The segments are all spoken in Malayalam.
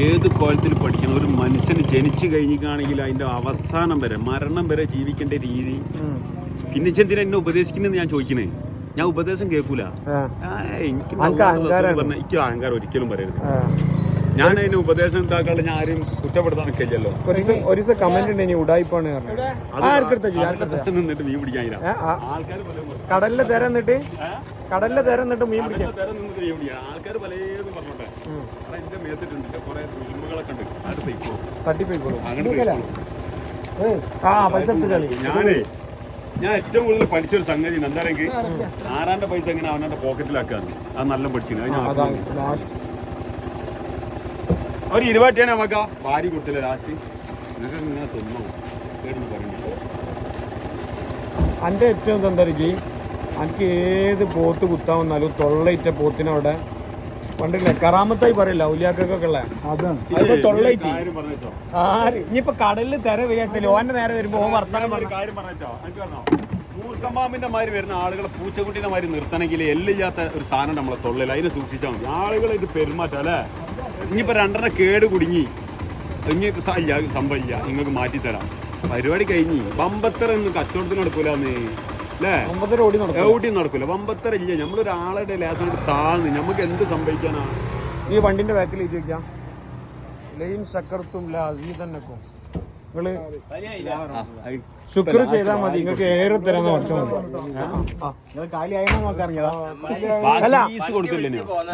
ഏത് കോലത്തിൽ പഠിക്കണം. ഒരു മനുഷ്യന് ജനിച്ചു കഴിഞ്ഞിട്ടാണെങ്കിൽ അതിന്റെ അവസാനം വരെ മരണം വരെ ജീവിക്കേണ്ട രീതി. പിന്നെ എന്തിനാ എന്നെ ഉപദേശിക്കുന്നത് ഞാൻ ചോദിക്കണേ. ഞാൻ ഉപദേശം കേൾക്കൂല. എനിക്ക് അഹങ്കാരം ഒരിക്കലും പറയരുത്. ഞാൻ അതിന് ഉപദേശം ഉണ്ടാക്കാനുള്ള ഞാൻ ആരും കുറ്റപ്പെടുത്താൻ നിൽക്കില്ലല്ലോ. ഒരു കമന്റ് ഉണ്ട്, ഉടായിപ്പാണ് നിന്നിട്ട് മീൻ പിടിക്കാൻ ആൾക്കാർ കടലിലെ തെരന്നിട്ട് മീൻ പിടിക്കാൻ ആൾക്കാർ പലതും പറഞ്ഞോട്ടെ. എന്റെ മേത്തിട്ടുണ്ട് കുറെ ഫിലിമുകളൊക്കെ ഉണ്ട്. അത് തട്ടിപ്പോയിക്കോളും. ഞാൻ ഏറ്റവും കൂടുതൽ പഠിച്ചൊരു സംഗതി എന്താണെങ്കിൽ ആരാന്റെ പൈസ എങ്ങനെ അവനെ പോക്കറ്റിലാക്കാന്ന്. അത് നല്ല പഠിച്ചു. ഒരു 20 നമുക്ക് ഭാര്യ കൊടുത്തില്ല ലാസ്റ്റ്. നിങ്ങൾക്ക് ഇങ്ങനെ തിന്നോ കേടുന്ന് പറഞ്ഞു. എൻ്റെ ഏറ്റവും എന്താ എനിക്ക് ഏത് പോത്ത് കുത്താവുന്നാലും തൊള്ളയിറ്റ പോത്തിനവിടെ പണ്ടില്ലേ കറാമത്തായി പറയില്ല ഔലിയാക്കൊക്കെ ഉള്ള തൊള്ളയിറ്റ് ആര് ഇനിയിപ്പൊ കടലിൽ തെര വിചാരിച്ചാലും ഓന്റെ നേരെ വരുമ്പോ വർത്താനം കാര്യം പറഞ്ഞോ. മൂർക്കമ്പാമ്പിന്റെ മാതിരി വരുന്ന ആളുകളെ പൂച്ചക്കുട്ടിന്റെ മാതിരി നിർത്തണമെങ്കിൽ എല്ലില്ലാത്ത ഒരു സാധനം നമ്മളെ തൊള്ളില്ല. അതിനെ സൂക്ഷിച്ചാൽ മതി. ആളുകളെ ഇത് പെരുമാറ്റം അല്ലേ. ഇനിയിപ്പോൾ 2 കേട് കുടുങ്ങി ഇനി സംഭവില്ല, നിങ്ങൾക്ക് മാറ്റിത്തരാം. പരിപാടി കഴിഞ്ഞ് ബമ്പത്തറ ഒന്നും കച്ചവടത്തിന് നടക്കൂലെന്ന് അല്ലേ. ഓടി നടക്കൂല. ബമ്പത്തറ ഇല്ല. നമ്മളൊരാളുടെ ലേസം താഴ്ന്ന് നമുക്ക് എന്ത് സംഭവിക്കാനാ. ഈ വണ്ടിന്റെ ബാക്കിൽ ചോദിക്കാം ലൈൻ സക്കർത്തും ലീതന്നക്കും നിങ്ങള് ശുക്ർ ചെയ്താൽ മതി. നിങ്ങൾക്ക് ഏറെ തരാന്ന് കുറച്ചാൽ മതി.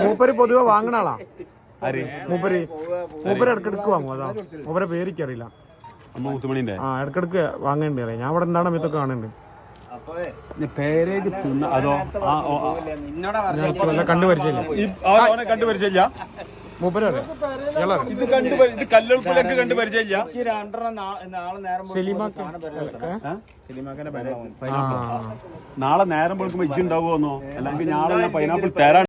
മൂപ്പര് പൊതുവെ വാങ്ങണ ആളാ. മൂപ്പര് ഇടക്കിടക്ക് വാങ്ങും. അതാ മൂപ്പരെ പേരിക്കറിയില്ല. ഇടക്കിടക്ക് വാങ്ങേണ്ടി അറിയാം. ഞാൻ ഇവിടെ എന്താണ് ഇതൊക്കെ കാണുന്നുണ്ട്. കണ്ടുപരിച്ചില്ല മൂപ്പര് നാളെ നേരം വെളുക്കുമ്പോ ഇജ്ജ് ഉണ്ടാവുമെന്നോ അല്ലെങ്കിൽ നാളെ പൈനാപ്പിൾ തരാൻ